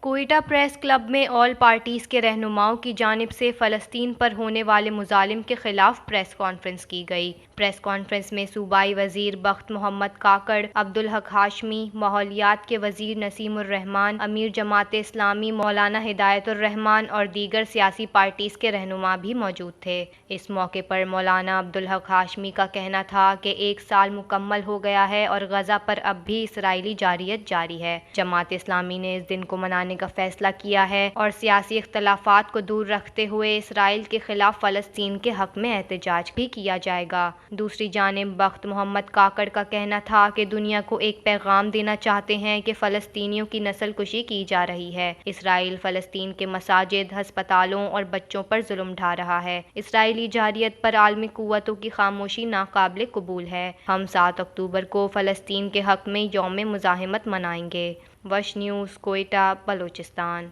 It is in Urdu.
کوئٹہ پریس کلب میں آل پارٹیز کے رہنماؤں کی جانب سے فلسطین پر ہونے والے مظالم کے خلاف پریس کانفرنس کی گئی۔ پریس کانفرنس میں صوبائی وزیر بخت محمد کاکڑ، عبدالحق ہاشمی، ماحولیات کے وزیر نسیم الرحمان، امیر جماعت اسلامی مولانا ہدایت الرحمان اور دیگر سیاسی پارٹیز کے رہنما بھی موجود تھے۔ اس موقع پر مولانا عبدالحق ہاشمی کا کہنا تھا کہ 1 سال مکمل ہو گیا ہے اور غزہ پر اب بھی اسرائیلی جارحیت جاری ہے۔ جماعت اسلامی نے اس دن کو منانے کا فیصلہ کیا ہے اور سیاسی اختلافات کو دور رکھتے ہوئے اسرائیل کے خلاف فلسطین کے حق میں احتجاج بھی کیا جائے گا۔ دوسری جانب بخت محمد کاکڑ کا کہنا تھا کہ دنیا کو ایک پیغام دینا چاہتے ہیں کہ فلسطینیوں کی نسل کشی کی جا رہی ہے۔ اسرائیل فلسطین کے مساجد، ہسپتالوں اور بچوں پر ظلم ڈھا رہا ہے۔ اسرائیلی جارحیت پر عالمی قوتوں کی خاموشی ناقابل قبول ہے۔ ہم 7 اکتوبر کو فلسطین کے حق میں یوم مزاحمت منائیں گے۔ وش نیوز، کوئٹہ، بلوچستان۔